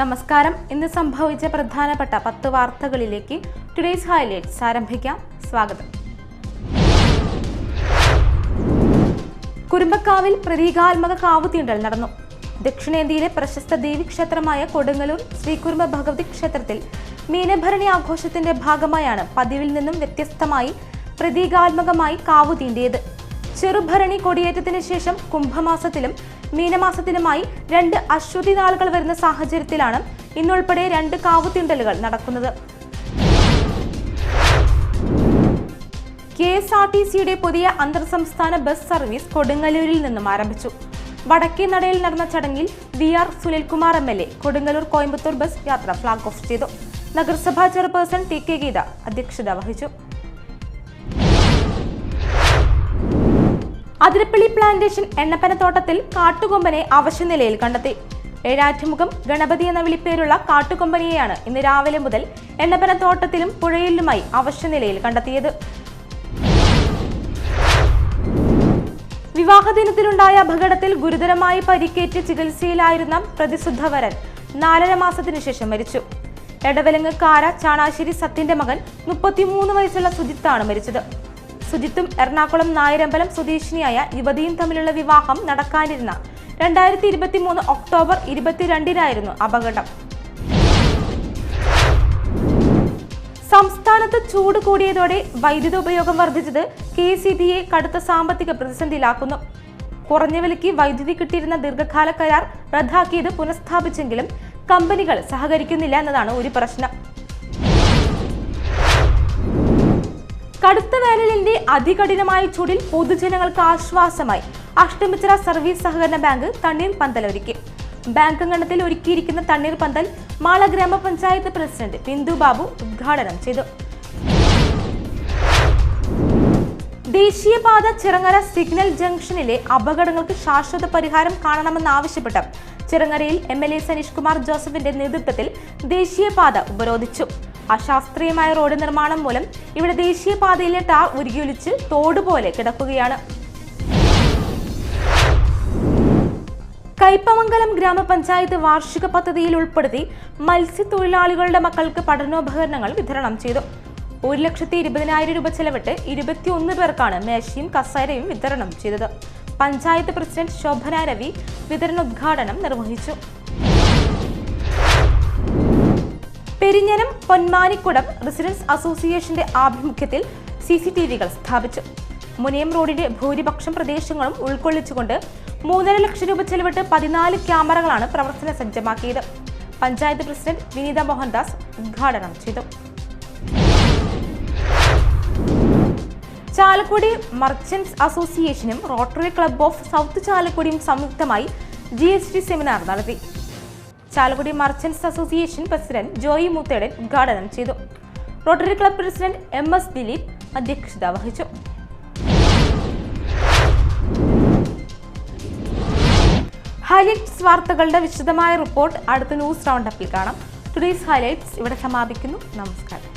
നമസ്കാരം. ഇന്ന് സംഭവിച്ച പ്രധാനപ്പെട്ട 10 വാർത്തകളിലേക്ക് ടുഡേയ്സ് ഹൈലൈറ്റ്സ് ആരംഭിക്കാം. സ്വാഗതം. കുരുമ്പക്കാവിൽ പ്രതീകാത്മക കാവുതീണ്ടൽ നടന്നു. ദക്ഷിണേന്ത്യയിലെ പ്രശസ്ത ദേവീക്ഷേത്രമായ കൊടുങ്ങല്ലൂർ ശ്രീകുരുമ്പ ഭഗവതി ക്ഷേത്രത്തിൽ മീനഭരണി ആഘോഷത്തിന്റെ ഭാഗമായാണ് പതിവിൽ നിന്നും വ്യത്യസ്തമായി പ്രതീകാത്മകമായി കാവുതീണ്ടിയത്. ചെറുഭരണി കൊടിയേറ്റത്തിന് ശേഷം കുംഭമാസത്തിലും മീനമാസത്തിലുമായി 2 അശ്വതി നാളുകൾ വരുന്ന സാഹചര്യത്തിലാണ് ഇന്നുൾപ്പെടെ 2 കാവുതീണ്ടലുകൾ നടക്കുന്നത്. KSRTCയുടെ പുതിയ അന്തർ സംസ്ഥാന ബസ് സർവീസ് കൊടുങ്ങല്ലൂരിൽ നിന്നും ആരംഭിച്ചു. വടക്കേ നടയിൽ നടന്ന ചടങ്ങിൽ VR Sunilkumar MLA Kodungallur Coimbatore bus യാത്ര ഫ്ലാഗ് ഓഫ് ചെയ്തു. നഗരസഭാ ചെയർപേഴ്സൺ TK ഗീത അധ്യക്ഷത വഹിച്ചു. അതിരപ്പള്ളി പ്ലാന്റേഷൻ എണ്ണപ്പനത്തോട്ടത്തിൽ കാട്ടുകൊമ്പനെ അവശനിലയിൽ കണ്ടെത്തി. ഏഴാറ്റുമുഖം ഗണപതി എന്ന വിളിപ്പേരുള്ള കാട്ടുകൊമ്പനെയാണ് ഇന്ന് രാവിലെ മുതൽ എണ്ണപ്പനത്തോട്ടത്തിലും പുഴയിലുമായി അവശനിലയിൽ കണ്ടെത്തിയത്. വിവാഹദിനത്തിലുണ്ടായ അപകടത്തിൽ ഗുരുതരമായി പരിക്കേറ്റ് ചികിത്സയിലായിരുന്ന പ്രതിസുദ്ധവരൻ 4.5 മാസത്തിനു ശേഷം മരിച്ചു. എടവലങ്ങ് കാര ചാണാശ്ശേരി സത്യന്റെ മകൻ 33 വയസ്സുള്ള സുജിത്താണ് മരിച്ചത്. സുജിത്തും എറണാകുളം നായരമ്പലം സ്വദേശിനിയായ യുവതിയും തമ്മിലുള്ള വിവാഹം നടക്കാനിരുന്ന 2023 ഒക്ടോബർ 22-നായിരുന്നു അപകടം. സംസ്ഥാനത്ത് ചൂട് കൂടിയതോടെ വൈദ്യുത ഉപയോഗം വർദ്ധിച്ചത് KECBയെ കടുത്ത സാമ്പത്തിക പ്രതിസന്ധിയിലാക്കുന്നു. കുറഞ്ഞ വിലയ്ക്ക് വൈദ്യുതി കിട്ടിയിരുന്ന ദീർഘകാല കരാർ റദ്ദാക്കിയത് പുനഃസ്ഥാപിച്ചെങ്കിലും കമ്പനികൾ സഹകരിക്കുന്നില്ല എന്നതാണ് ഒരു പ്രശ്നം. കടുത്ത വേനലിന്റെ അതികഠിനമായ ചൂടിൽ പൊതുജനങ്ങൾക്ക് ആശ്വാസമായി അഷ്ടമിച്ചിറ സർവീസ് സഹകരണ ബാങ്ക് തണ്ണീർ പന്തൽ ഒരുക്കി. ബാങ്ക് അങ്കണത്തിൽ ഒരുക്കിയിരിക്കുന്ന തണ്ണീർ പന്തൽ മാള ഗ്രാമപഞ്ചായത്ത് പ്രസിഡന്റ് ബിന്ദു ബാബു ഉദ്ഘാടനം ചെയ്തു. ദേശീയപാത ചിറങ്ങര സിഗ്നൽ ജംഗ്ഷനിലെ അപകടങ്ങൾക്ക് ശാശ്വത പരിഹാരം കാണണമെന്നാവശ്യപ്പെട്ട് ചിറങ്ങരയിൽ MLA സനീഷ് കുമാർ ജോസഫിന്റെ നേതൃത്വത്തിൽ ദേശീയപാത ഉപരോധിച്ചു. അശാസ്ത്രീയമായ റോഡ് നിർമ്മാണം മൂലം ഇവിടെ ദേശീയപാതയിലെ ടാർ ഉരുകിയൊലിച്ച് തോട് പോലെ കിടക്കുകയാണ്. കയ്പമംഗലം ഗ്രാമപഞ്ചായത്ത് വാർഷിക പദ്ധതിയിൽ ഉൾപ്പെടുത്തി മത്സ്യത്തൊഴിലാളികളുടെ മക്കൾക്ക് പഠനോപകരണങ്ങൾ വിതരണം ചെയ്തു. 1,20,000 രൂപ ചെലവിട്ട് 21 പേർക്കാണ് മേശയും കസേരയും വിതരണം ചെയ്തത്. പഞ്ചായത്ത് പ്രസിഡന്റ് ശോഭന രവി വിതരണോദ്ഘാടനം നിർവഹിച്ചു. പെരിഞ്ഞനം പൊന്മാനിക്കുടം റെസിഡൻസ് അസോസിയേഷന്റെ ആഭിമുഖ്യത്തിൽ CCTVകൾ സ്ഥാപിച്ചു. മുനയം റോഡിന്റെ ഭൂരിപക്ഷം പ്രദേശങ്ങളും ഉൾക്കൊള്ളിച്ചുകൊണ്ട് 3.5 ലക്ഷം രൂപ ചെലവിട്ട് 14 ക്യാമറകളാണ് പ്രവർത്തന സജ്ജമാക്കിയത്. പഞ്ചായത്ത് പ്രസിഡന്റ് വിനീത മോഹൻദാസ് ഉദ്ഘാടനം ചെയ്തു. ചാലക്കുടി മർച്ചന്റ്സ് അസോസിയേഷനും റോട്ടറി ക്ലബ് ഓഫ് സൗത്ത് ചാലക്കുടിയും സംയുക്തമായി GST സെമിനാർ നടത്തി. Chalakudy merchants association president Joy Moothedan ഉദ്ഘാടനം ചെയ്തു. Rotary club president MS Dileep അധ്യക്ഷത വഹിച്ചു. ഹൈലൈറ്റ്സ് വാർത്തകളുടെ വിശദമായ റിപ്പോർട്ട് അടുത്ത ന്യൂസ് റൗണ്ടപ്പിൽ കാണാം. ടുഡേയ്സ് ഹൈലൈറ്റ്സ് ഇവിടെ സമാപിക്കുന്നു. നമസ്കാരം.